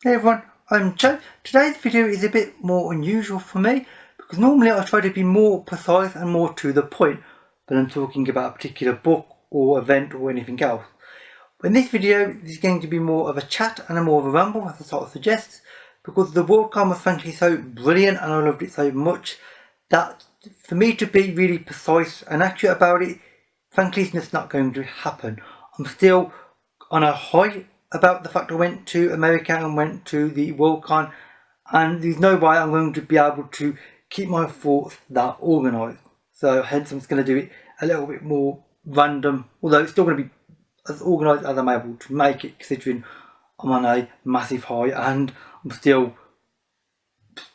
Hey everyone, I'm Joe. Today's video is a bit more unusual for me because normally I try to be more precise and more to the point when I'm talking about a particular book or event or anything else. But in this video is going to be more of a chat and a more of a ramble, as the title suggests, because the WorldCon was frankly so brilliant and I loved it so much that for me to be really precise and accurate about it, frankly it's just not going to happen. I'm still on a high about the fact I went to America and went to the WorldCon, and there's no way I'm going to be able to keep my thoughts that organised. So hence I'm just going to do it a little bit more random, although it's still going to be as organised as I'm able to make it, considering I'm on a massive high and I'm still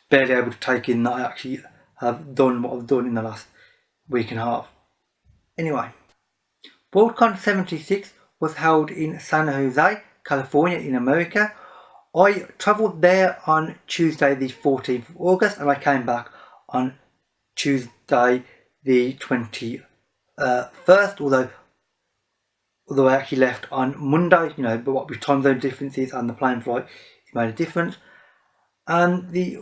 barely able to take in that I actually have done what I've done in the last week and a half. Anyway, WorldCon 76 was held in San Jose, California in America. I travelled there on Tuesday the 14th of August and I came back on Tuesday the 21st, although I actually left on Monday, but what with time zone differences and the plane flight, it made a difference. And the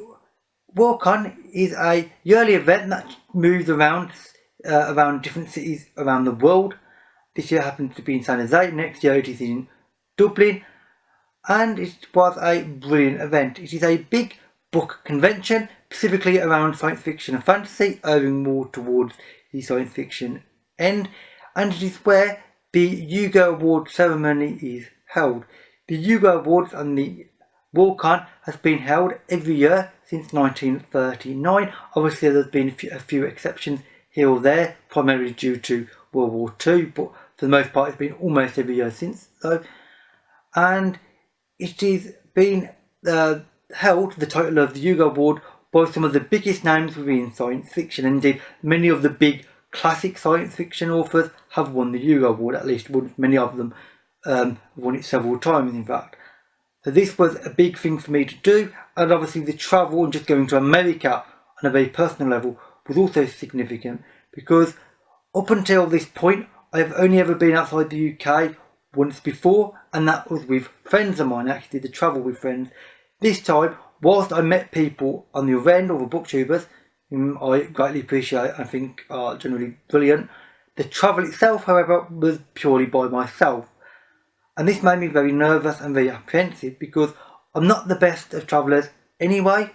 WorldCon is a yearly event that moves around different cities around the world. This year happens to be in San Jose, next year it is in Dublin, and it was a brilliant event. It is a big book convention, specifically around science fiction and fantasy, erring more towards the science fiction end, and it is where the Hugo Award ceremony is held. The Hugo Awards and the WorldCon has been held every year since 1939. Obviously there's been a few exceptions here or there, primarily due to World War II, but for the most part it's been almost every year since though. And it is been held, the title of the Hugo Award, by some of the biggest names within science fiction. Indeed, many of the big classic science fiction authors have won the Hugo Award, at least many of them won it several times in fact. So this was a big thing for me to do, and obviously the travel and just going to America on a very personal level was also significant, because up until this point I have only ever been outside the UK once before, and that was with friends of mine. I actually did the travel with friends. This time, whilst I met people on the other end, or the booktubers, whom I greatly appreciate and think are generally brilliant, the travel itself, however, was purely by myself. And this made me very nervous and very apprehensive, because I'm not the best of travellers anyway.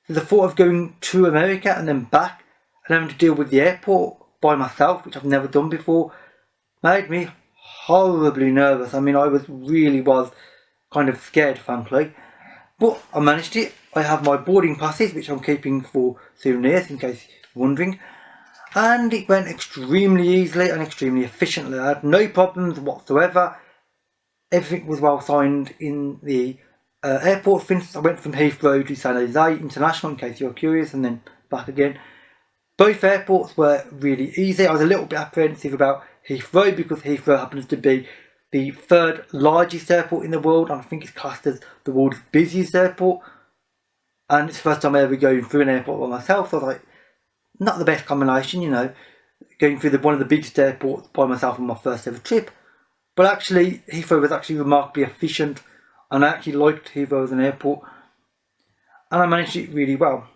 So the thought of going to America and then back and having to deal with the airport by myself, which I've never done before, made me horribly nervous. I mean, I really was kind of scared, frankly. But I managed it. I have my boarding passes, which I'm keeping for souvenirs, in case you're wondering. And it went extremely easily and extremely efficiently. I had no problems whatsoever. Everything was well signed in the airport. For instance, I went from Heathrow to San Jose International, in case you're curious, and then back again. Both airports were really easy. I was a little bit apprehensive about Heathrow, because Heathrow happens to be the third largest airport in the world, and I think it's classed as the world's busiest airport. And it's the first time I ever going through an airport by myself, so I was like, not the best combination, going through one of the biggest airports by myself on my first ever trip. But actually, Heathrow was actually remarkably efficient, and I actually liked Heathrow as an airport, and I managed it really well.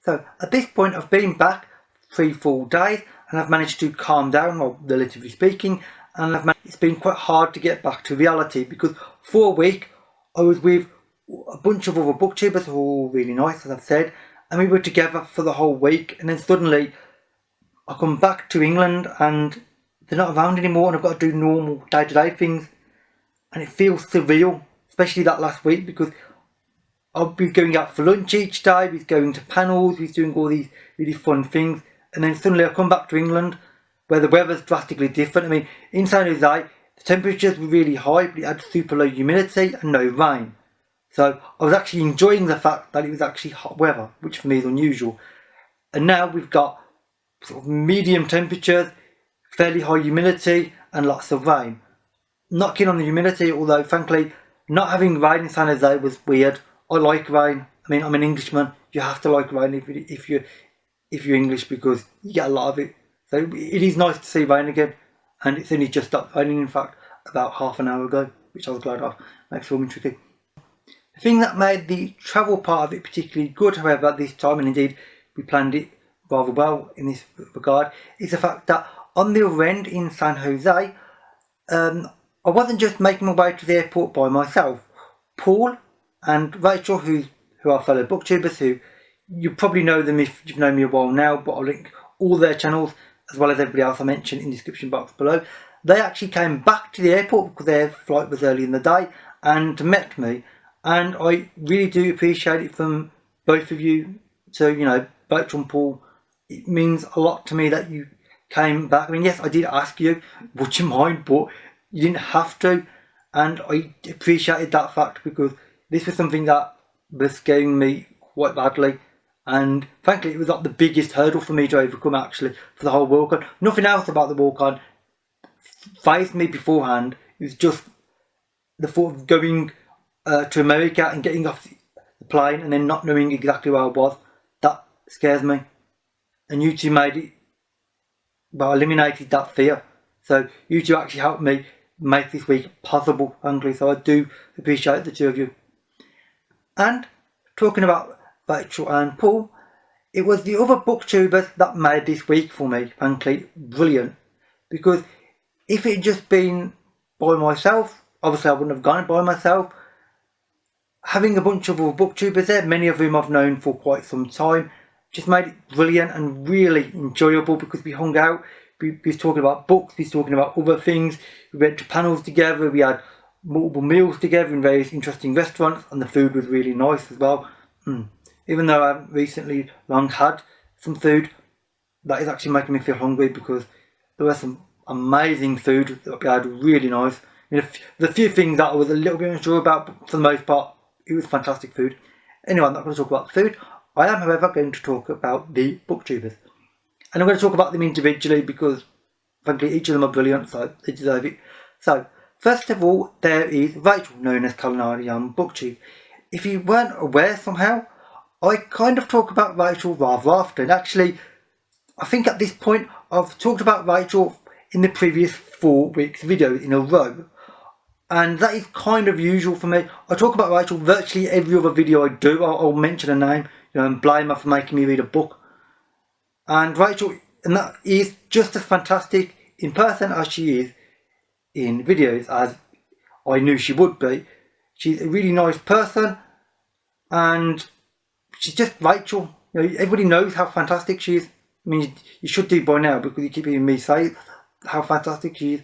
So at this point I've been back 3 full days, and I've managed to calm down, well, relatively speaking, and it's been quite hard to get back to reality, because for a week I was with a bunch of other booktubers who were all really nice, as I've said, and we were together for the whole week, and then suddenly I come back to England and they're not around anymore, and I've got to do normal day-to-day things, and it feels surreal, especially that last week, because I'll be going out for lunch each day, we're going to panels, we're doing all these really fun things, and then suddenly I come back to England where the weather's drastically different. I mean, in San Jose, the temperatures were really high, but it had super low humidity and no rain. So I was actually enjoying the fact that it was actually hot weather, which for me is unusual. And now we've got sort of medium temperatures, fairly high humidity, and lots of rain. Not keen on the humidity, although frankly, not having rain in San Jose was weird. I like rain. I mean, I'm an Englishman. You have to like rain if you're English, because you get a lot of it. So it is nice to see rain again, and it's only just stopped raining, in fact, about half an hour ago, which I was glad of. Makes it all tricky. The thing that made the travel part of it particularly good, however, this time, and indeed we planned it rather well in this regard, is the fact that on the other end in San Jose, I wasn't just making my way to the airport by myself. Paul and Rachel, who are fellow booktubers, who you probably know them if you've known me a while now, but I'll link all their channels as well as everybody else I mentioned in the description box below. They actually came back to the airport because their flight was early in the day and met me, and I really do appreciate it from both of you. So, you know, Rachel and Paul, it means a lot to me that you came back. I mean, yes, I did ask you, would you mind, but you didn't have to, and I appreciated that fact because this was something that was scaring me quite badly, and frankly it was like the biggest hurdle for me to overcome actually for the whole Worldcon. Nothing else about the Worldcon fazed me beforehand. It was just the thought of going to America and getting off the plane and then not knowing exactly where I was. That scares me, and you two made it, well, eliminated that fear. So you two actually helped me make this week possible, frankly, so I do appreciate the two of you. And talking about Rachel and Paul, it was the other booktubers that made this week for me, frankly, brilliant. Because if it had just been by myself, obviously I wouldn't have gone by myself. Having a bunch of other booktubers there, many of whom I've known for quite some time, just made it brilliant and really enjoyable because we hung out. We was talking about books, we was talking about other things, we went to panels together, we had multiple meals together in various interesting restaurants, and the food was really nice as well. Even though I haven't recently long had some food, that is actually making me feel hungry because there was some amazing food that we had, really nice. You know, the few things that I was a little bit unsure about, but for the most part, it was fantastic food. Anyway, I'm not going to talk about food. I am, however, going to talk about the booktubers. And I'm going to talk about them individually because, frankly, each of them are brilliant, so they deserve it. So, first of all, there is Rachel, known as Culinary Booktube. If you weren't aware somehow, I kind of talk about Rachel rather often. Actually, I think at this point, I've talked about Rachel in the previous 4 weeks videos in a row. And that is kind of usual for me. I talk about Rachel virtually every other video I do. I'll mention her name, you know, and blame her for making me read a book. And Rachel, and that is just as fantastic in person as she is in videos, as I knew she would be. She's a really nice person, and she's just Rachel. You know, everybody knows how fantastic she is. I mean, you should do by now because you keep hearing me say how fantastic she is.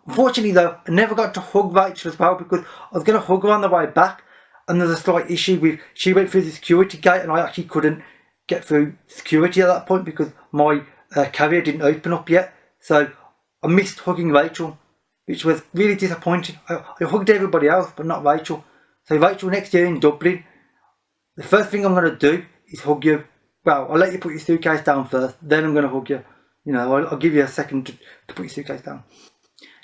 Unfortunately though, I never got to hug Rachel as well because I was going to hug her on the way back, and there's a slight issue with, she went through the security gate and I actually couldn't get through security at that point because my carrier didn't open up yet. So I missed hugging Rachel, which was really disappointing. I hugged everybody else but not Rachel. So Rachel, next year in Dublin, the first thing I'm going to do is hug you. Well, I'll let you put your suitcase down first, then I'm going to hug you. You know, I'll give you a second to put your suitcase down.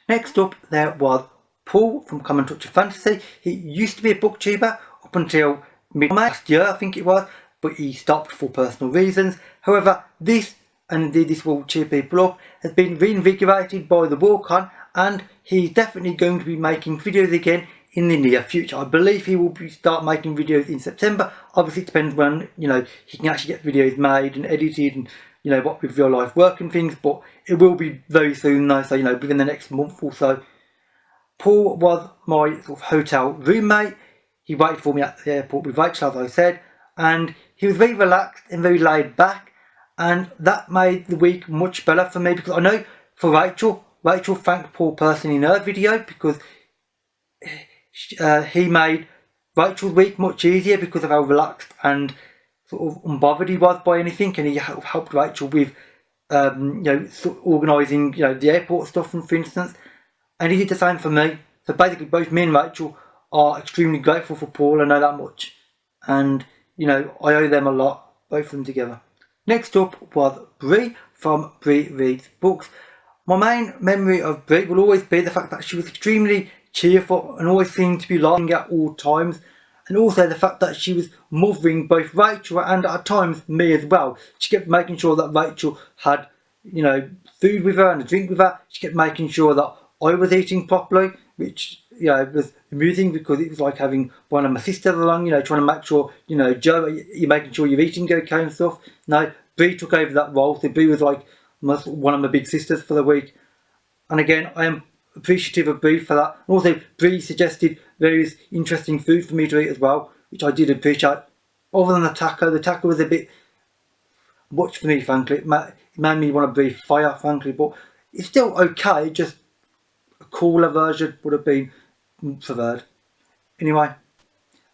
Next up, there was Paul from Common Touch of Fantasy. He used to be a booktuber up until mid last year, I think it was, but he stopped for personal reasons. However, this, and indeed this will cheer people up, has been reinvigorated by the Worldcon, and he's definitely going to be making videos again in the near future. I believe he will start making videos in September. Obviously it depends when, you know, he can actually get videos made and edited and, you know, what with real life work and things, but it will be very soon though, so, you know, within the next month or so. Paul was my sort of hotel roommate. He waited for me at the airport with Rachel, as I said, and he was very relaxed and very laid back, and that made the week much better for me because I know for Rachel thanked Paul personally in her video because he made Rachel's week much easier because of how relaxed and sort of unbothered he was by anything, and he helped Rachel with you know, sort of organising, you know, the airport stuff, for instance, and he did the same for me. So basically both me and Rachel are extremely grateful for Paul, I know that much, and you know, I owe them a lot, both of them together. Next up was Brie from Brie Reads Books. My main memory of Brie will always be the fact that she was extremely cheerful and always seemed to be laughing at all times, and also the fact that she was mothering both Rachel and at times me as well. She kept making sure that Rachel had, you know, food with her and a drink with her. She kept making sure that I was eating properly. which, you know, was amusing because it was like having one of my sisters along, you know, trying to make sure, you know, Joe, you're making sure you're eating okay and stuff. No, Bree took over that role. So Bree was like one of my big sisters for the week. And again, I am appreciative of Bree for that. And also, Bree suggested various interesting food for me to eat as well, which I did appreciate. Other than the taco was a bit much for me, frankly. It made me want to breathe fire, frankly, but it's still okay. Just a cooler version would have been preferred. Anyway,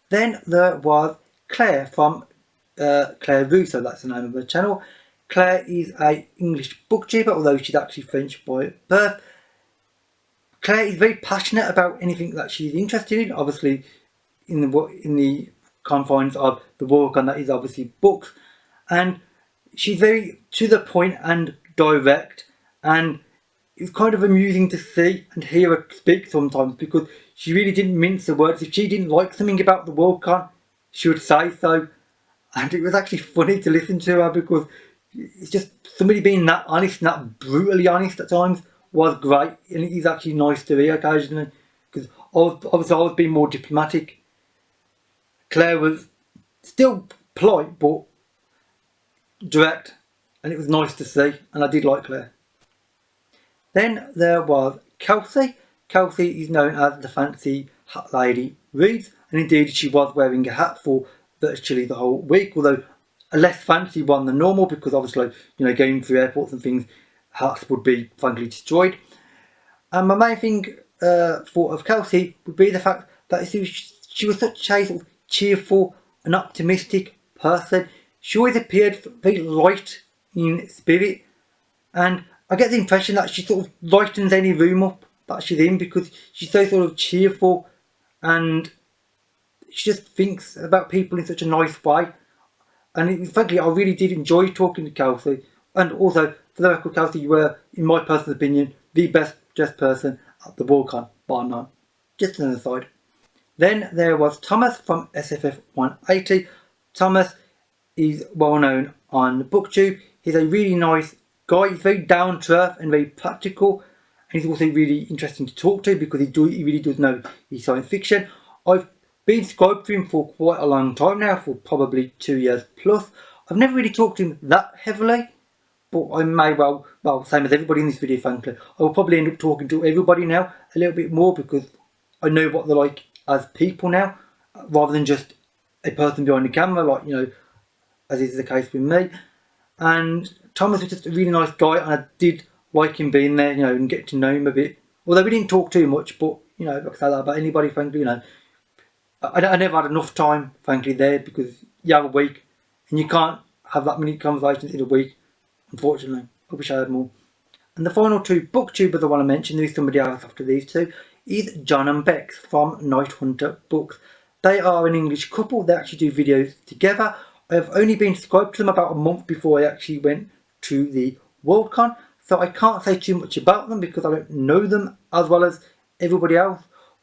then there was Claire from Claire Russo, that's the name of her channel. Claire is an English booktuber, although she's actually French by birth. Claire is very passionate about anything that she's interested in, obviously in the confines of the work, and that is obviously books. And she's very to the point and direct, and it's kind of amusing to see and hear her speak sometimes, because she really didn't mince the words. If she didn't like something about the Worldcon, she would say so. And it was actually funny to listen to her, because it's just somebody being that honest and that brutally honest at times was great. And it is actually nice to hear occasionally, because obviously I was being more diplomatic. Claire was still polite but direct, and it was nice to see, and I did like Claire. Then there was Kelsey. Kelsey is known as the Fancy Hat Lady Reads, and indeed she was wearing a hat for virtually the whole week, although a less fancy one than normal, because obviously, you know, going through airports and things, hats would be frankly destroyed. And my main thing thought of Kelsey would be the fact that she was such a sort of cheerful and optimistic person. She always appeared very light in spirit, and I get the impression that she sort of lightens any room up that she's in, because she's so sort of cheerful, and she just thinks about people in such a nice way. And frankly, I really did enjoy talking to Kelsey. And also, for the record, Kelsey, you were, in my personal opinion, the best dressed person at the Worldcon, bar none. Just an aside. Then there was Thomas from SFF 180. Thomas is well known on BookTube. He's a really nice guy. He's very down to earth and very practical, and he's also really interesting to talk to, because he really does know his science fiction. I've been subscribed to him for quite a long time now, for probably 2 years plus. I've never really talked to him that heavily, but I may well, same as everybody in this video, frankly, I will probably end up talking to everybody now a little bit more, because I know what they're like as people now, rather than just a person behind the camera, like, you know, as is the case with me. And Thomas was just a really nice guy, and I did like him being there, you know, and get to know him a bit. Although we didn't talk too much, but, you know, like I say that about anybody, frankly, you know, I never had enough time, frankly, there, because you have a week, and you can't have that many conversations in a week, unfortunately. I wish I had more. And the final two booktubers I want to mention, there is somebody else after these two, is John and Bex from Night Hunter Books. They are an English couple. They actually do videos together. I've only been subscribed to them about a month before I actually went to the Worldcon, so I can't say too much about them because I don't know them as well as everybody else,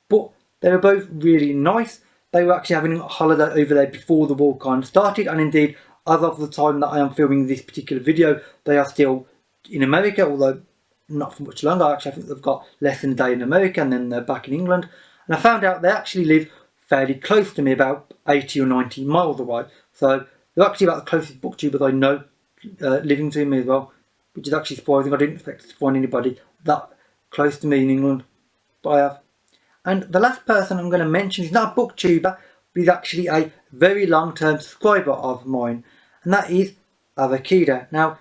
but they were both really nice. They were actually having a holiday over there before the Worldcon started, and indeed, as of the time that I am filming this particular video, they are still in America, although not for much longer. Actually, I think they've got less than a day in America, and then they're back in England. And I found out they actually live fairly close to me, about 80 or 90 miles away. So they're actually about the closest booktubers I know living to me as well, which is actually surprising. I didn't expect to find anybody that close to me in England, but I have. And the last person I'm going to mention is not a booktuber, but he's actually a very long-term subscriber of mine, and that is Avakida. Now,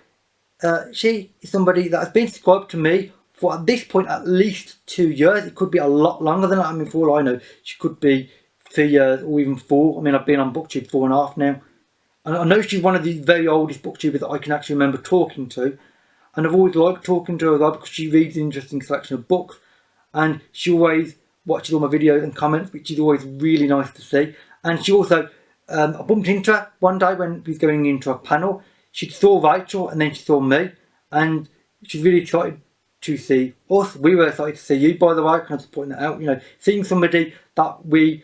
she is somebody that has been subscribed to me for, at this point, at least 2 years. It could be a lot longer than that. I mean, for all I know, she could be 3 years or even 4. I mean, I've been on BookTube 4.5 now. And I know she's one of the very oldest booktubers that I can actually remember talking to. And I've always liked talking to her as well, because she reads an interesting selection of books. And she always watches all my videos and comments, which is always really nice to see. And she also, I bumped into her one day when we was going into a panel. She saw Rachel and then she saw me. And she's really excited to see us. We were excited to see you, by the way. Can I just point that out? You know, seeing somebody that we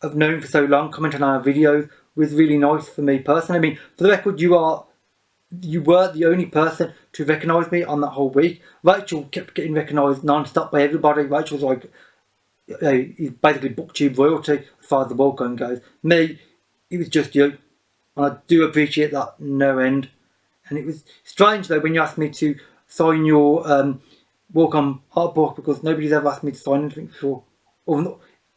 have known for so long comment on our videos was really nice for me personally. I mean, for the record, you were the only person to recognise me on that whole week. Rachel kept getting recognised non-stop by everybody. Rachel was like he's basically booktube royalty as far as the Worldcon goes. Me, it was just you, and I do appreciate that no end. And it was strange though when you asked me to sign your Worldcon art book, because nobody's ever asked me to sign anything before,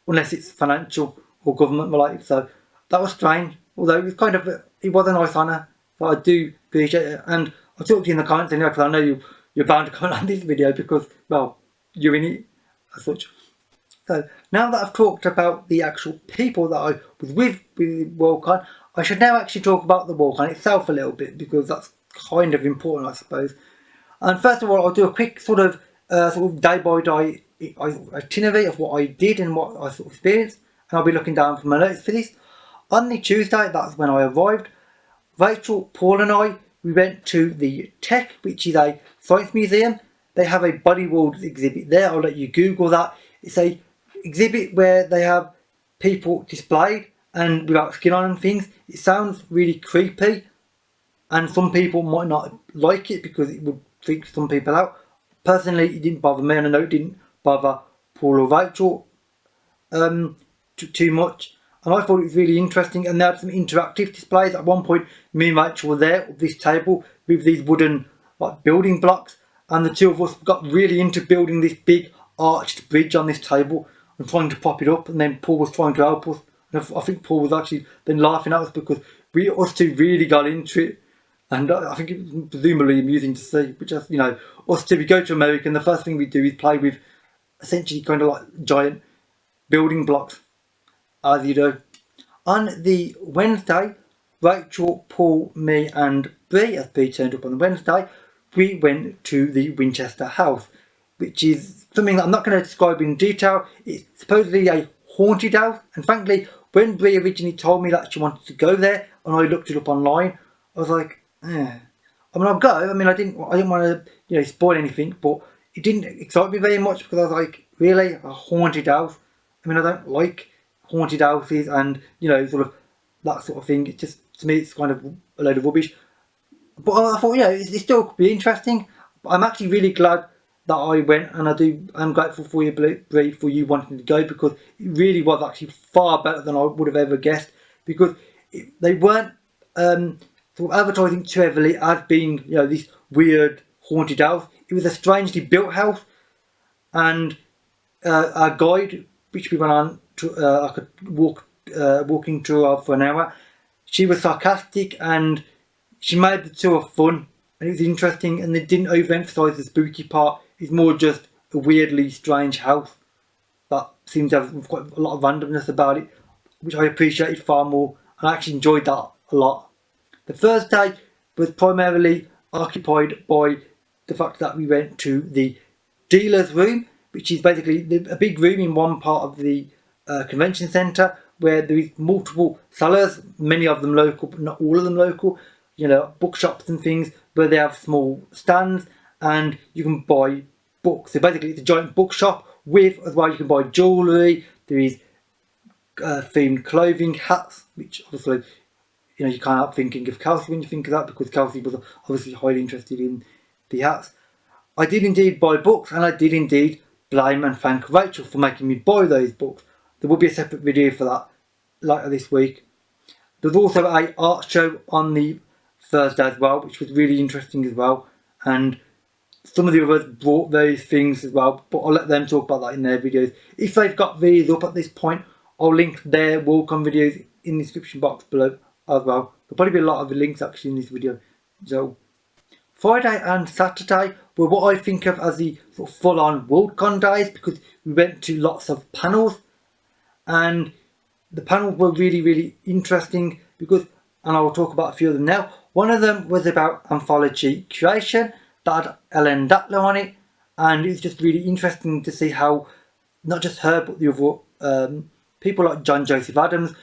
unless it's financial or government related. So that was strange. Although it was it was a nice honour, so I do appreciate it. And I'll talk to you in the comments anyway, because I know you're bound to comment on this video because, well, you're in it as such. So now that I've talked about the actual people that I was with Worldcon, I should now actually talk about the Worldcon itself a little bit, because that's kind of important, I suppose. And first of all, I'll do a quick sort of day by day itinerary of what I did and what I experienced, and I'll be looking down for my notes for this. On the Tuesday, that's when I arrived, Rachel, Paul and I, we went to the Tech, which is a science museum. They have a Body Worlds exhibit there. I'll let you Google that. It's a exhibit where they have people displayed and without skin on and things. It sounds really creepy, and some people might not like it because it would freak some people out. Personally, it didn't bother me, and I know it didn't bother Paul or Rachel too much. And I thought it was really interesting, and they had some interactive displays. At one point, me and Rachel were there at this table with these wooden building blocks, and the two of us got really into building this big arched bridge on this table and trying to pop it up, and then Paul was trying to help us. And I think Paul was actually then laughing at us because us two really got into it, and I think it was presumably amusing to see. But just, us two, we go to America and the first thing we do is play with essentially kind of like giant building blocks, as you do. On the Wednesday, Rachel, Paul, me and Bree, as Bree turned up on the Wednesday, we went to the Winchester House, which is something that I'm not going to describe in detail. It's supposedly a haunted house, and frankly, when Bree originally told me that she wanted to go there, and I looked it up online, I was like, I'll go. I didn't want to, spoil anything, but it didn't excite me very much, because I was like, really, a haunted house? I don't like haunted houses and sort of that sort of thing. It just, to me, it's kind of a load of rubbish. But I thought, it still could be interesting. But I'm actually really glad that I went, and I'm grateful for you, Bree, for you wanting to go, because it really was actually far better than I would have ever guessed, because they weren't sort of advertising too heavily as being this weird haunted house. It was a strangely built house, and our guide, which we went on to like a walking tour for an hour, she was sarcastic and she made the tour fun, and it was interesting, and they didn't overemphasise the spooky part. It's more just a weirdly strange house that seems to have quite a lot of randomness about it, which I appreciated far more, and I actually enjoyed that a lot. The Thursday was primarily occupied by the fact that we went to the dealer's room, which is basically a big room in one part of the convention centre, where there is multiple sellers, many of them local but not all of them local, bookshops and things, where they have small stands and you can buy books. So basically it's a giant bookshop with, as well, you can buy jewellery. There is themed clothing, hats, which obviously you can't help thinking of Kelsey when you think of that, because Kelsey was obviously highly interested in the hats. I did indeed buy books, and I did indeed blame and thank Rachel for making me buy those books. There will be a separate video for that later this week. There's also an art show on the Thursday as well, which was really interesting as well, and some of the others brought those things as well, but I'll let them talk about that in their videos. If they've got videos up at this point, I'll link their Worldcon videos in the description box below as well. There'll probably be a lot of links actually in this video. So Friday and Saturday were what I think of as the sort of full-on Worldcon days, because we went to lots of panels, and the panels were really, really interesting because, and I will talk about a few of them now. One of them was about anthology creation that had Ellen Datlow on it, and it's just really interesting to see how not just her but the other people like John Joseph Adams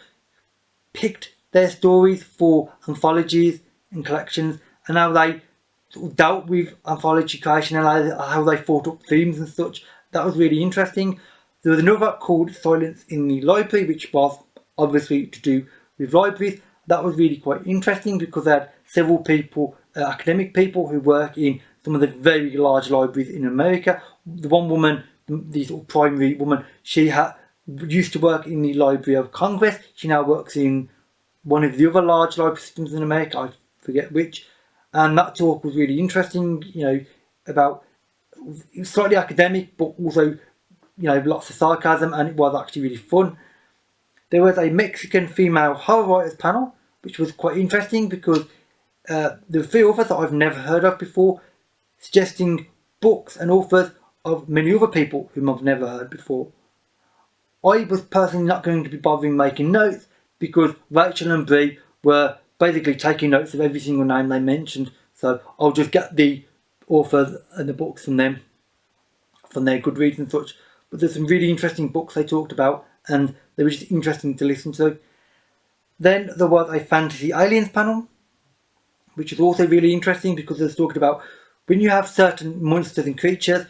picked their stories for anthologies and collections, and how they sort of dealt with anthology creation and how they thought up themes and such. That was really interesting. There was another called Silence in the Library, which was obviously to do with libraries. That was really quite interesting because they had several people, academic people who work in some of the very large libraries in America. The one woman the sort of primary woman. She used to work in the Library of Congress. She now works in one of the other large library systems in America, I forget which. And that talk was really interesting, about, it was slightly academic, but also, lots of sarcasm, and it was actually really fun. There was a Mexican female horror writers panel, which was quite interesting because there were 3 authors that I've never heard of before, suggesting books and authors of many other people whom I've never heard before. I was personally not going to be bothering making notes because Rachel and Brie were basically taking notes of every single name they mentioned, so I'll just get the authors and the books from them, from their Goodreads and such. But there's some really interesting books they talked about, and they were just interesting to listen to. Then there was a Fantasy Aliens panel, which was also really interesting because they were talking about when you have certain monsters and creatures,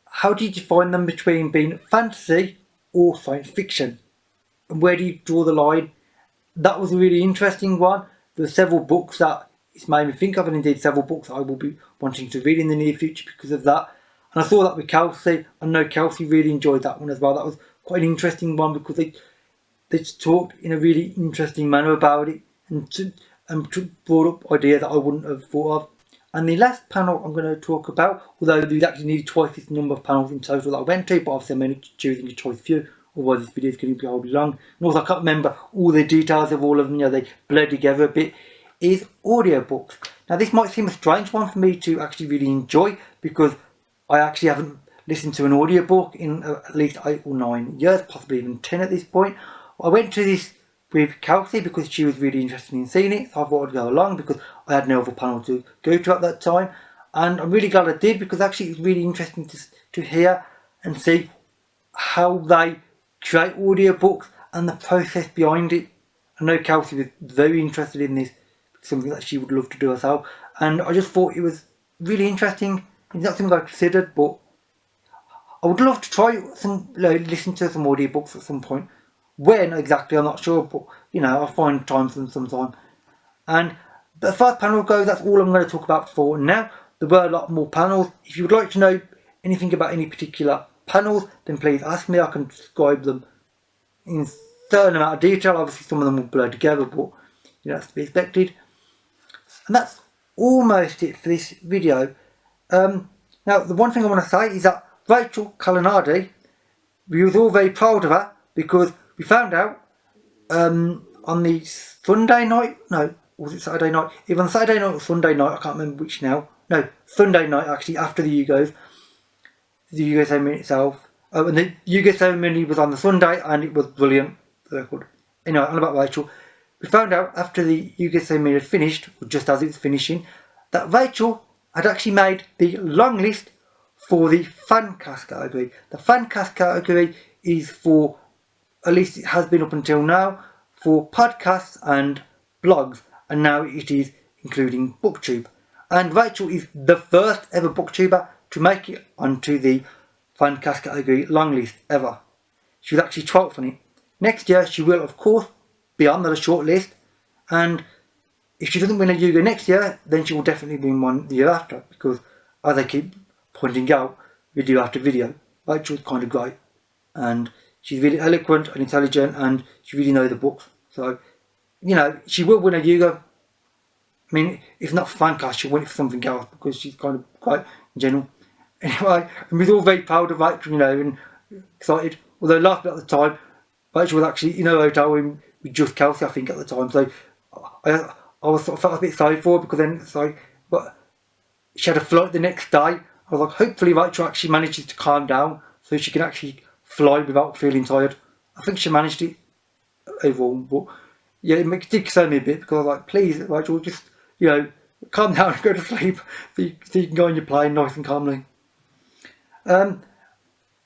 how do you define them between being fantasy or science fiction? And where do you draw the line? That was a really interesting one. There were several books that it's made me think of, and indeed several books I will be wanting to read in the near future because of that. And I saw that with Kelsey. I know Kelsey really enjoyed that one as well. That was quite an interesting one because they talked in a really interesting manner about it and brought up ideas that I wouldn't have thought of. And the last panel I'm going to talk about, although there's actually nearly twice this number of panels in total that I went to, but obviously I'm only choosing a choice few, otherwise this video is going to be horribly long. And also I can't remember all the details of all of them, they blur together a bit, is audiobooks. Now this might seem a strange one for me to actually really enjoy because I actually haven't listened to an audiobook in at least 8 or 9 years, possibly even 10 at this point. I went to this with Kelsey because she was really interested in seeing it, so I thought I'd go along because I had no other panel to go to at that time. And I'm really glad I did because actually it was really interesting to hear and see how they create audiobooks and the process behind it. I know Kelsey was very interested in this, something that she would love to do herself, and I just thought it was really interesting. It's not something I considered, but I would love to try listen to some audiobooks at some point. When exactly, I'm not sure, but I'll find time for them sometime. And the first panel goes, that's all I'm going to talk about for now. There were a lot more panels. If you would like to know anything about any particular panels, then please ask me. I can describe them in a certain amount of detail. Obviously some of them will blur together, but that's to be expected. And that's almost it for this video. Now the one thing I want to say is that Rachel Calinardi, we was all very proud of her because we found out on the Sunday night, no, was it Saturday night? Either on Saturday night or Sunday night, I can't remember which now. No, Sunday night actually, after the Yugos ceremony itself. Oh, and the Yugo ceremony was on the Sunday and it was brilliant. Anyway, on about Rachel. We found out after the Yugo ceremony had finished, or just as it was finishing, that Rachel had actually made the long list for the Fancast category. The Fancast category is for, at least it has been up until now, for podcasts and blogs, and now it is including BookTube. And Rachel is the first ever booktuber to make it onto the Fancast category long list ever. She was actually 12th on it. Next year she will of course be on the short list, and if she doesn't win a Yugo next year, then she will definitely win one the year after, because as I keep pointing out video after video, Rachel's kind of great, and she's really eloquent and intelligent, and she really knows the books. So, she will win a Yugo. I mean, if not for Fancast, she'll win it for something else, because she's kind of great in general. Anyway, and we're all very proud of Rachel, and excited. Although laughed at the time, Rachel was actually in her hotel with just Kelsey, I think, at the time. So I was sort of felt a bit sorry for her, because then it's like, but she had a flight the next day. I was like, hopefully Rachel actually manages to calm down so she can actually fly without feeling tired. I think she managed it overall, but yeah, it did concern me a bit, because I was like, please Rachel, just calm down and go to sleep so you can go on your plane nice and calmly. And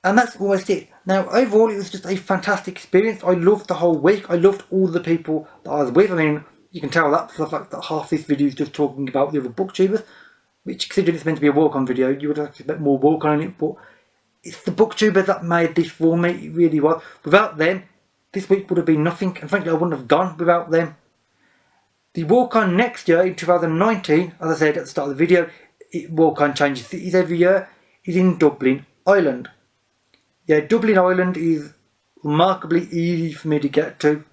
that's almost it. Now overall it was just a fantastic experience. I loved the whole week. I loved all the people that I was with. I mean, you can tell that for the fact that half this video is just talking about the other booktubers, which, considering it's meant to be a walk-on video, you would expect more walk-on in it, but it's the booktubers that made this for me. It really was. Without them, this week would have been nothing, and frankly I wouldn't have gone without them. The walk-on next year in 2019, as I said at the start of the video, walk-on changes cities every year, is in Dublin, Ireland. yeah, Dublin Island is remarkably easy for me to get to.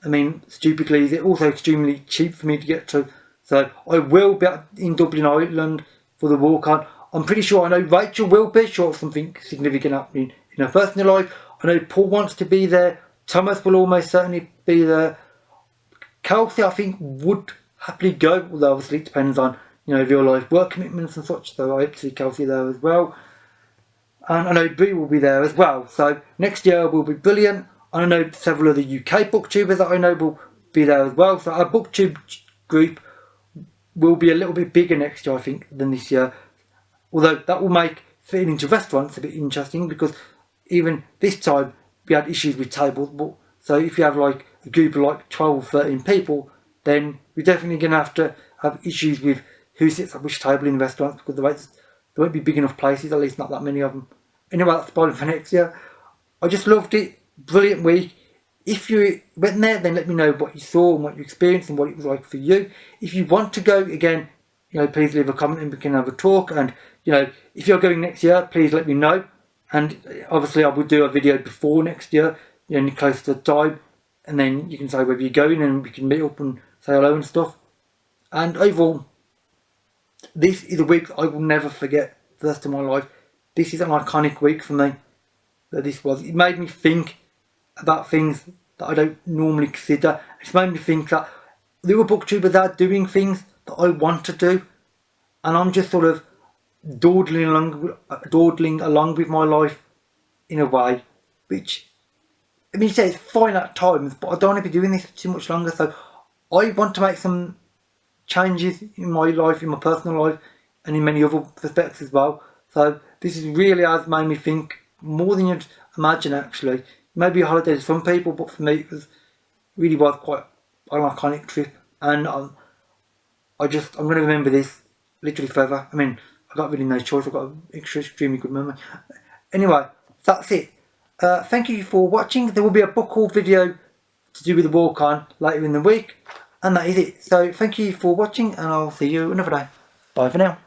I mean, stupidly, it's also extremely cheap for me to get to. So I will be in Dublin Island for the walk-on. I'm pretty sure I know Rachel will be, sure of something significant happening in her personal life. I know Paul wants to be there. Thomas will almost certainly be there. Kelsey, I think, would happily go, although obviously it depends on, you know, real life work commitments and such. So I hope to see Kelsey there as well. And I know Brie will be there as well. So next year will be brilliant. And I know several of the UK booktubers that I know will be there as well. So our booktube group will be a little bit bigger next year, I think, than this year. Although that will make fitting into restaurants a bit interesting, because even this time we had issues with tables. So if you have like a group of like 12, 13 people, then we're definitely going to have issues with who sits at which table in the restaurants, because there won't be big enough places, at least not that many of them. Anyway, that's spoiling for next year. I just loved it. Brilliant week. If you went there, then let me know what you saw and what you experienced and what it was like for you. If you want to go again, you know, please leave a comment and we can have a talk. And, you know, if you're going next year, please let me know. And obviously I will do a video before next year, you know, close to the time. And then you can say whether you're going and we can meet up and say hello and stuff. And overall, this is a week I will never forget for the rest of my life. This is an iconic week for me. That this was. It made me think about things that I don't normally consider. It's made me think that there were booktubers are doing things that I want to do, and I'm just sort of dawdling along with my life in a way, which, I mean, it's fine at times, but I don't want to be doing this too much longer. So I want to make some changes in my life, in my personal life, and in many other respects as well. So this is really has made me think more than you'd imagine, actually. Maybe a holiday to some people, but for me it really was quite an iconic trip, and I'm going to remember this literally forever. I mean, I got really no choice. I've got an extremely good memory. Anyway, that's it. Thank you for watching. There will be a book haul video to do with the walk-on later in the week, and that is it. So thank you for watching, and I'll see you another day. Bye for now.